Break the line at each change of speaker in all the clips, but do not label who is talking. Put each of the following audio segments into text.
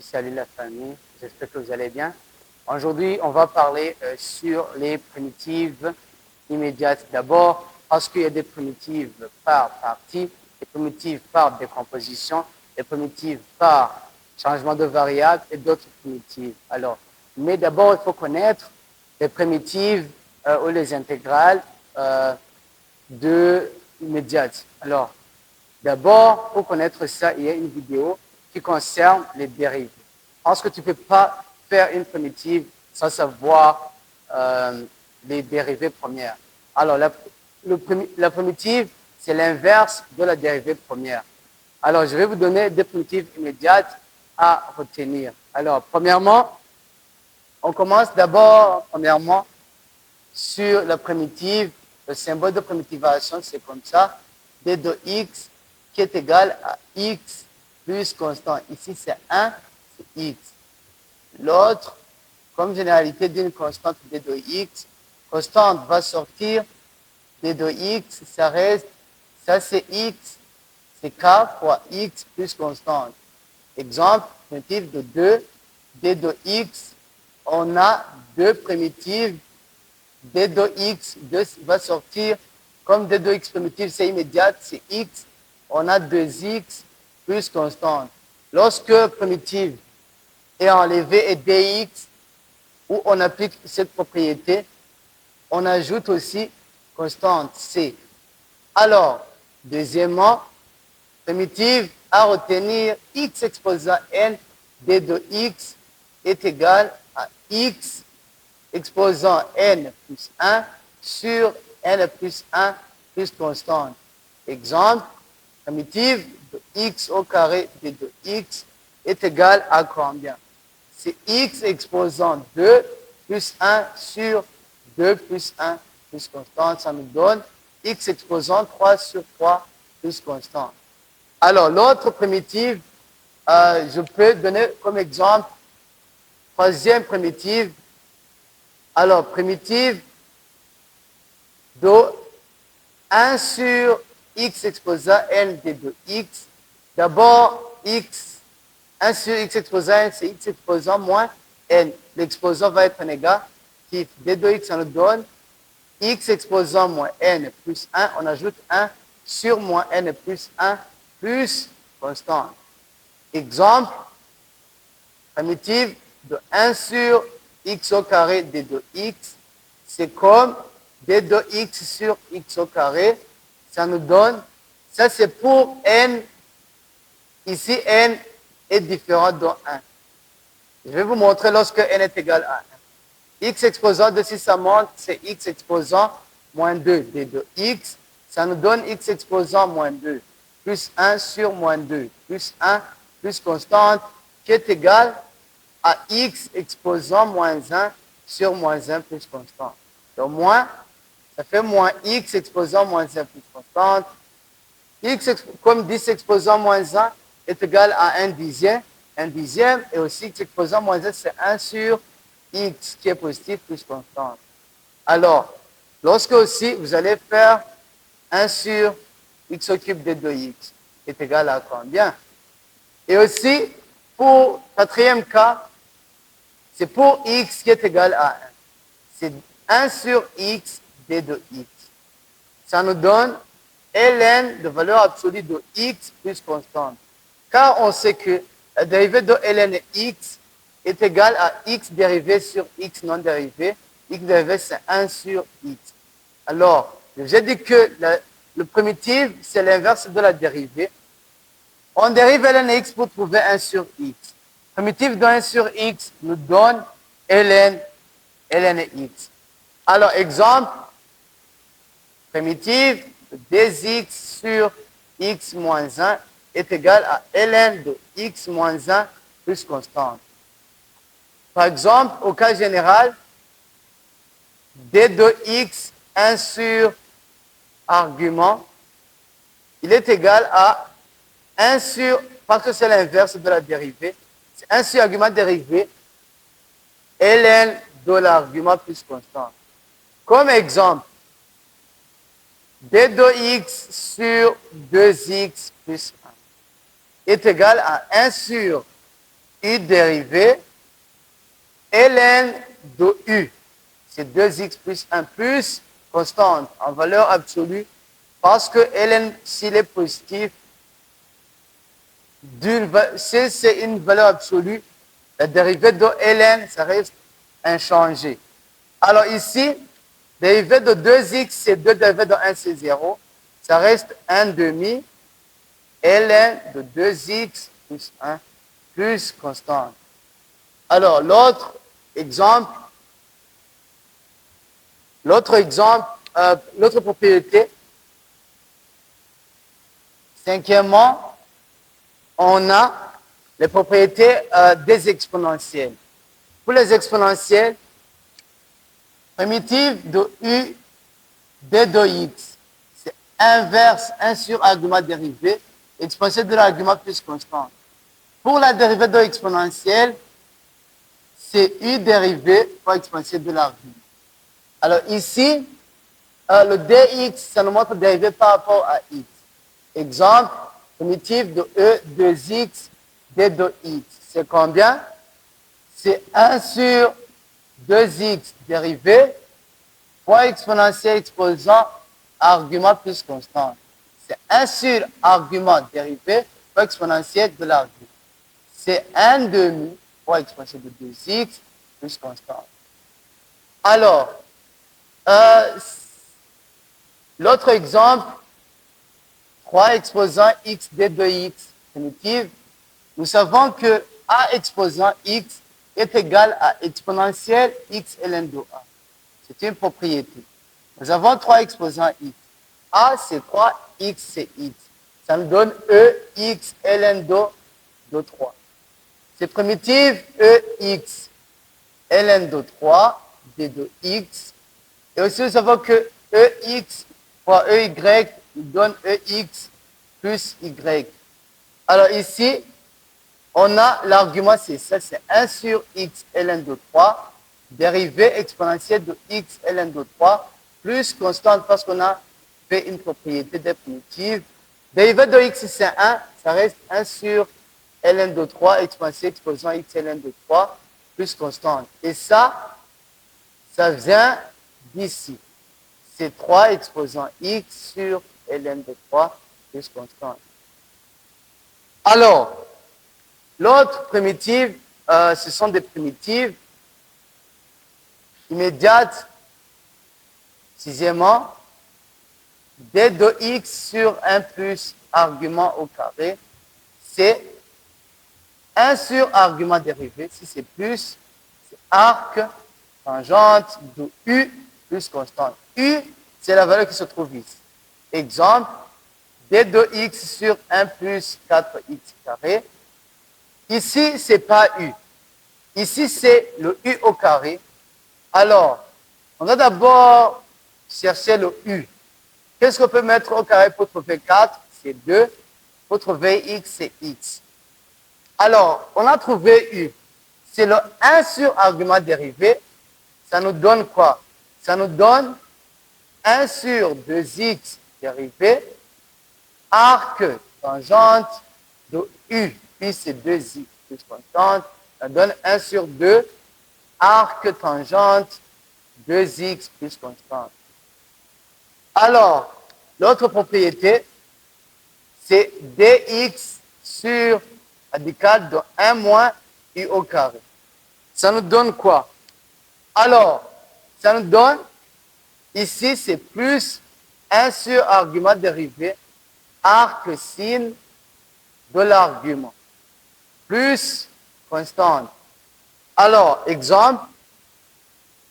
Salut la famille, j'espère que vous allez bien. Aujourd'hui, on va parler sur les primitives immédiates. D'abord, parce qu'il y a des primitives par partie, des primitives par décomposition, des primitives par changement de variable et d'autres primitives. Alors, mais d'abord, il faut connaître les primitives ou les intégrales de immédiates. Alors, d'abord, pour connaître ça, il y a une vidéo qui concerne les dérivés. Parce que tu ne peux pas faire une primitive sans savoir les dérivées premières. Alors, la primitive, c'est l'inverse de la dérivée première. Alors, je vais vous donner des primitives immédiates à retenir. Alors, premièrement, on commence d'abord, sur la primitive. Le symbole de primitivation, c'est comme ça. D de x qui est égal à x plus constant. Ici, c'est 1, c'est x. L'autre, comme généralité d'une constante d de x, constante va sortir, d de x, ça reste, ça c'est x, c'est k fois x plus constante. Exemple, primitive de 2, d de x, on a deux primitives, d de x va sortir, comme d de x primitive, c'est immédiat, c'est x, on a 2x plus constante. Lorsque primitive est enlevée et dx, où on applique cette propriété, on ajoute aussi constante c. Alors, deuxièmement, primitive à retenir x exposant n, d de x est égal à x exposant n plus 1 sur n plus 1 plus constante. Exemple, primitive de x au carré d de x est égal à combien? C'est x exposant 2 plus 1 sur 2 plus 1 plus constante. Ça nous donne x exposant 3 sur 3 plus constante. Alors, l'autre primitive, je peux donner comme exemple, troisième primitive. Alors, primitive de 1 sur x exposant n d de x. D'abord, x, 1 sur x exposant n, c'est x exposant moins n. L'exposant va être négatif. d de x, ça nous donne x exposant moins n plus 1. On ajoute 1 sur moins n plus 1 plus constante. Exemple, primitive de 1 sur x au carré d de x, c'est comme d de x sur x au carré, ça nous donne, ça c'est pour n, ici n est différent de 1. Je vais vous montrer lorsque n est égal à 1. X exposant de si ça monte, c'est x exposant moins 2, d de x, ça nous donne x exposant moins 2, plus 1 sur moins 2, plus 1, plus constante, qui est égal à x exposant moins 1 sur moins 1 plus constante. Donc, moins, ça fait moins x exposant moins 1 plus constante. X, comme 10 exposant moins 1 est égal à 1 dixième, et aussi x exposant moins 1, c'est 1 sur x qui est positif plus constante. Alors, lorsque aussi vous allez faire 1 sur x au cube d de x est égal à combien? Et aussi, pour quatrième cas, c'est pour x qui est égal à 1. C'est 1 sur x d de x. Ça nous donne ln de valeur absolue de x plus constante. Car on sait que la dérivée de ln x est égale à x dérivé sur x non dérivé. X dérivé, c'est 1 sur x. Alors, j'ai dit que le primitif, c'est l'inverse de la dérivée. On dérive ln x pour trouver 1 sur x. Primitif de 1 sur x nous donne ln x. Alors, exemple, primitive de 2x sur x moins 1 est égal à ln de x moins 1 plus constante. Par exemple, au cas général, d de x 1 sur argument, il est égal à 1 sur, parce que c'est l'inverse de la dérivée, c'est 1 sur argument dérivé, ln de l'argument plus constante. Comme exemple, d de x sur 2x plus 1 est égal à 1 sur U dérivé ln de U. C'est 2x plus 1 plus constante en valeur absolue parce que ln, s'il est positif, si c'est une valeur absolue, la dérivée de ln, ça reste inchangé. Alors ici, dérivée de 2x, c'est 2 dérivées de 1, c'est 0. Ça reste 1 demi ln de 2x plus 1 plus constante. Alors, l'autre exemple, l'autre propriété. Cinquièmement, on a les propriétés des exponentielles. Pour les exponentielles, primitive de u d de x, c'est inverse 1 sur argument dérivé, exponentielle de l'argument plus constante. Pour la dérivée de exponentielle, c'est u dérivé fois exponentielle de l'argument. Alors ici, le dx, ça nous montre dérivé par rapport à x. Exemple, primitive de e 2x d de x. C'est combien? C'est 1 sur 2x dérivé fois exponentielle exposant argument plus constante. C'est 1 sur argument dérivé fois exponentielle de l'argument. C'est 1 demi fois exponentielle de 2x plus constante. Alors, l'autre exemple, 3 exposant x d de x primitive, nous savons que a exposant x est égal à exponentielle x ln de a. C'est une propriété. Nous avons 3 exposants x. A c'est 3, x c'est x. Ça nous donne e x ln de 3. C'est primitive e x ln de 3 d de x. Et aussi nous savons que e x fois e y nous donne e x plus y. Alors ici, on a l'argument, c'est ça, c'est 1 sur x ln de 3, dérivée exponentielle de x ln de 3, plus constante parce qu'on a fait une propriété des primitives. Dérivée de x, c'est 1, ça reste 1 sur ln de 3, exponentielle exposant x ln de 3, plus constante. Et ça vient d'ici. C'est 3 exposant x sur ln de 3, plus constante. Alors, l'autre primitive, ce sont des primitives immédiates. Sixièmement, d de x sur 1 plus argument au carré, c'est 1 sur argument dérivé. Si c'est plus, c'est arc tangente de u plus constante. U, c'est la valeur qui se trouve ici. Exemple, d de x sur 1 plus 4x carré. Ici, ce n'est pas u. Ici, c'est le u au carré. Alors, on va d'abord chercher le u. Qu'est-ce qu'on peut mettre au carré pour trouver 4? C'est 2. Pour trouver x, c'est x. Alors, on a trouvé u. C'est le 1 sur argument dérivé. Ça nous donne quoi? Ça nous donne 1 sur 2x dérivé, arc tangente de u. Puis c'est 2x plus constante. Ça donne 1 sur 2, arc tangente 2x plus constante. Alors, l'autre propriété, c'est dx sur radical de 1 moins u au carré. Ça nous donne quoi? Alors, ça nous donne, ici, c'est plus 1 sur argument dérivé, arc sin de l'argument, plus constante. Alors, exemple,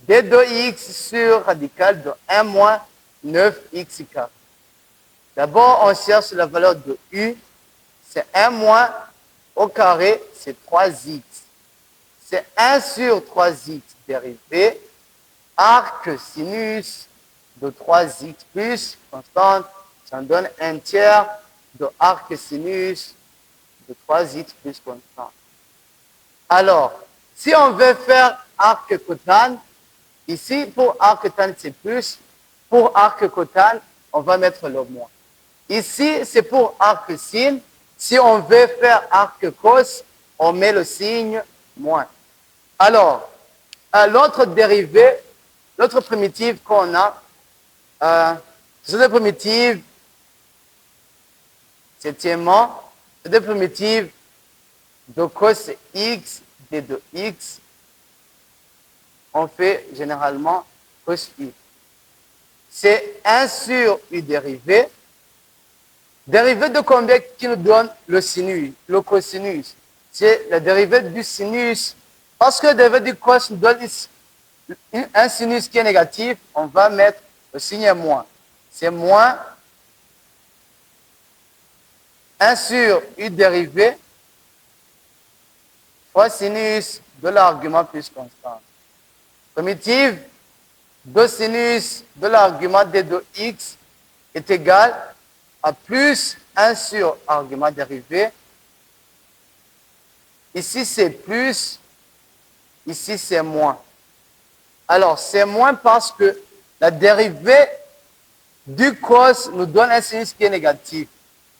d de x sur radical de 1 moins 9x carré. D'abord, on cherche la valeur de u, c'est 1 moins au carré, c'est 3x. C'est 1 sur 3x dérivé, arc sinus de 3x plus constante, ça donne 1 tiers de arc sinus de 3x plus constante. Alors, si on veut faire arc cotane, ici pour arc tan c'est plus, pour arc cotane, on va mettre le moins. Ici, c'est pour arc sin. Si on veut faire arc cos, on met le signe moins. Alors, l'autre dérivé, l'autre primitive qu'on a, c'est des primitives, septièmement, c'est des primitives de cos x d de x. On fait généralement cos u. C'est 1 sur u dérivé. Dérivé de combien qui nous donne le sinus, le cosinus? C'est la dérivée du sinus. Parce que la dérivée du cos nous donne un sinus qui est négatif, on va mettre le signe moins. C'est moins 1 sur u dérivé fois sinus de l'argument plus constant. Primitive de sinus de l'argument d de x est égal à plus 1 sur argument dérivé. Ici, c'est plus. Ici, c'est moins. Alors, c'est moins parce que la dérivée du cos nous donne un sinus qui est négatif.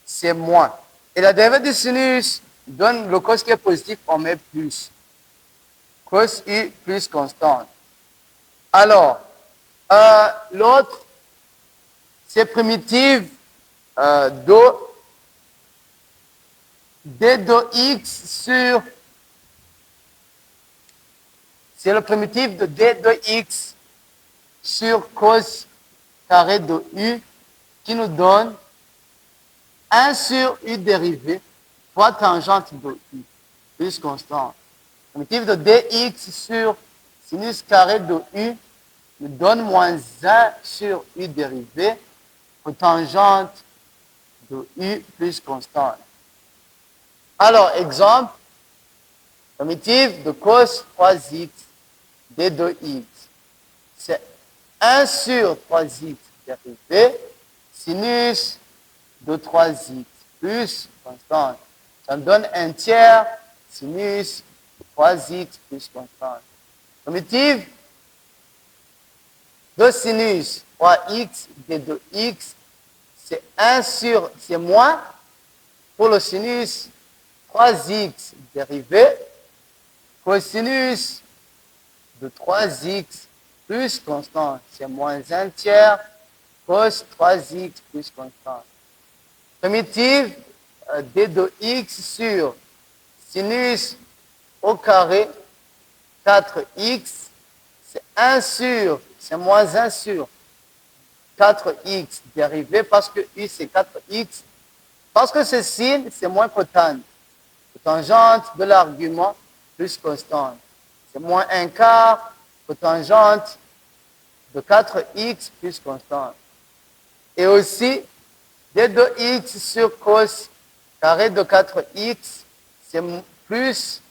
C'est moins. Et la dérivée du sinus donne le cos qui est positif, on met plus. Cos u plus constante. Alors, l'autre, c'est primitive de d de x sur, c'est le primitif de d de x sur cos carré de u qui nous donne 1 sur u dérivé fois tangente de u plus constante. Primitif de dx sur sinus carré de u nous donne moins 1 sur u dérivé fois tangente de u plus constante. Alors, exemple, primitive de cos 3x d de x. C'est 1 sur 3x dérivé sinus de 3x plus constante. Ça me donne un tiers sinus de 3x plus constante. Primitive de sinus 3x d de x, c'est 1 sur, c'est moins pour le sinus 3x dérivé cosinus de 3x plus constante. C'est moins 1 tiers cos 3x plus constante. Primitive d de x sur sinus au carré 4x, c'est 1 sur, c'est moins 1 sur 4x dérivé parce que u c'est 4x. Parce que c'est sin, c'est moins cotane. Cotangente de l'argument plus constante. C'est moins 1 quart cotangente de 4x plus constante. Et aussi, d de x sur cos carré de 4x, c'est plus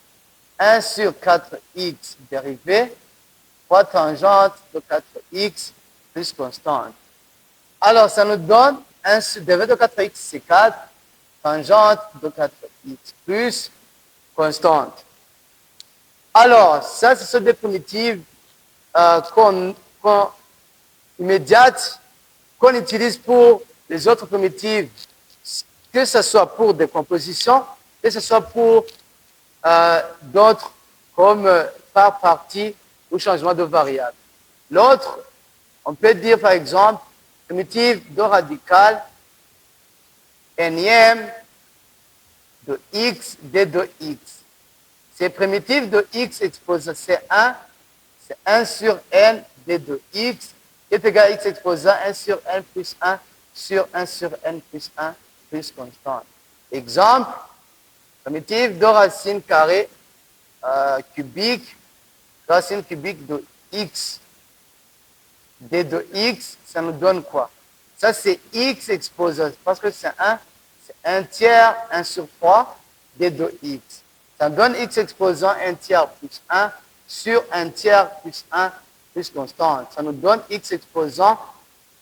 1 sur 4x dérivé fois tangente de 4x plus constante. Alors, ça nous donne un dérivé de 4x, c'est 4, tangente de 4x plus constante. Alors, ça, ce sont des primitives immédiates qu'on utilise pour les autres primitives, que ce soit pour des compositions, que ce soit pour d'autres comme par partie ou changement de variable. L'autre, on peut dire par exemple, primitive de radical nième de x d de x. C'est primitif de x exposé C1, c'est 1 sur n d de x qui est égal à x exposant 1 sur n plus 1 sur 1 sur n plus 1 plus constante. Exemple, primitive de racine carrée cubique, racine cubique de x d de x, ça nous donne quoi? Ça, c'est x exposé, parce que c'est 1 tiers 1 sur 3 d de x. Ça donne x exposant 1 tiers plus 1 sur 1 tiers plus 1 plus constante. Ça nous donne x exposant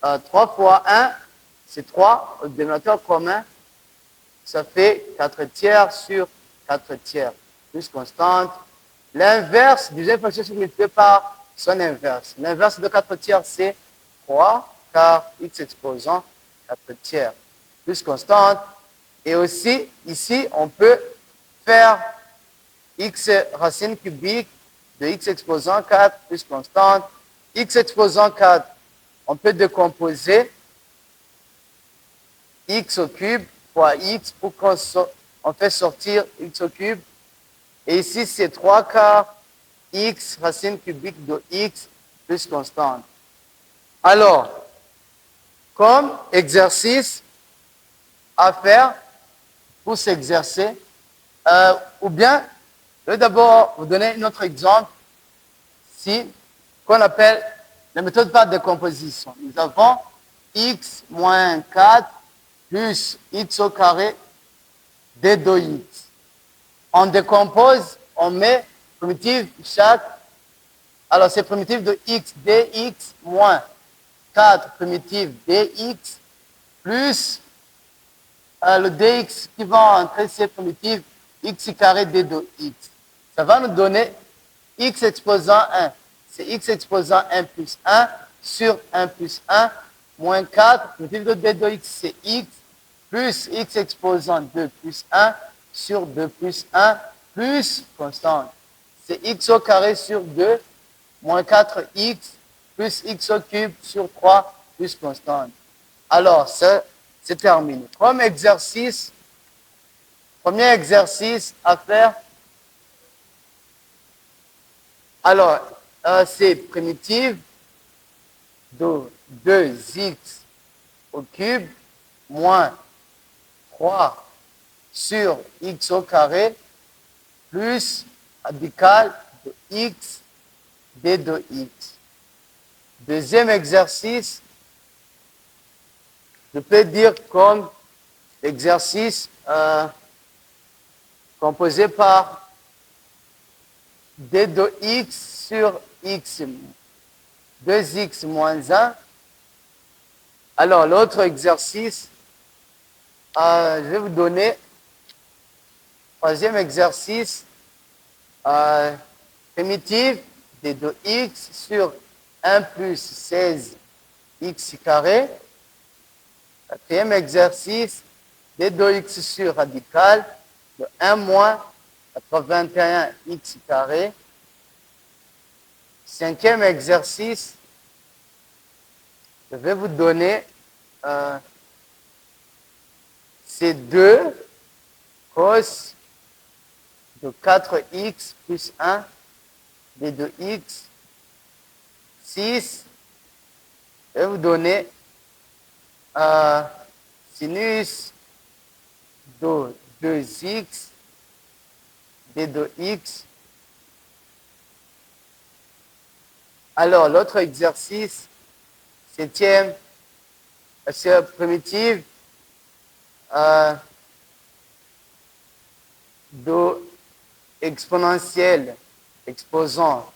3 fois 1, c'est 3, au dénominateur commun, ça fait 4 tiers sur 4 tiers plus constante. L'inverse, deuxième fonction multipliée par son inverse. L'inverse de 4 tiers, c'est 3, car x exposant 4 tiers plus constante. Et aussi, ici, on peut faire x racine cubique de x exposant 4 plus constante. X exposant 4, on peut décomposer x au cube fois x pour qu'on fait sortir x au cube. Et ici, c'est 3 quarts x racine cubique de x plus constante. Alors, comme exercice à faire pour s'exercer, ou bien, je vais d'abord vous donner un autre exemple, qu'on appelle la méthode par décomposition. Nous avons x moins 4 plus x au carré d de x. On décompose, on met primitive chaque. Alors, c'est primitive de x dx moins 4 primitive dx plus le dx qui va entrer, c'est primitive x carré d de x. Ça va nous donner x exposant 1. C'est x exposant 1 plus 1 sur 1 plus 1 moins 4. Primitive de d de x, c'est x plus x exposant 2 plus 1 sur 2 plus 1 plus constante. C'est x au carré sur 2 moins 4x plus x au cube sur 3 plus constante. Alors, c'est terminé. Comme exercice, premier exercice à faire. Alors, c'est primitive de 2x au cube moins 3 sur x au carré plus radical de x d de x. Deuxième exercice, je peux dire comme exercice composé par d de x sur x, 2x moins 1. Alors, l'autre exercice, je vais vous donner, troisième exercice, primitive d de x sur 1 plus 16x carré. Quatrième exercice, d de x sur radical de 1 moins 81x carré. Cinquième exercice, je vais vous donner c'est 2 cos de 4x plus 1 d de x. 6, je vais vous donner sinus de 2x d de x. Alors, l'autre exercice, septième, c'est primitive de exponentielle exposant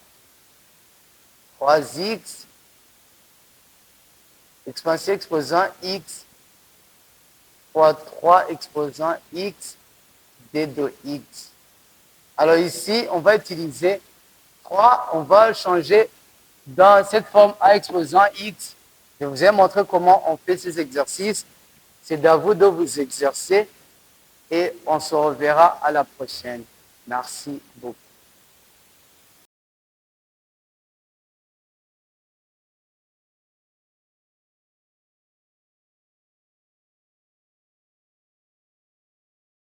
3x, exponentielle exposant x fois 3 exposant x d de x. Alors ici, on va utiliser 3, on va le changer dans cette forme a exposant x. Je vous ai montré comment on fait ces exercices. C'est à vous de vous exercer et on se reverra à la prochaine. Merci beaucoup.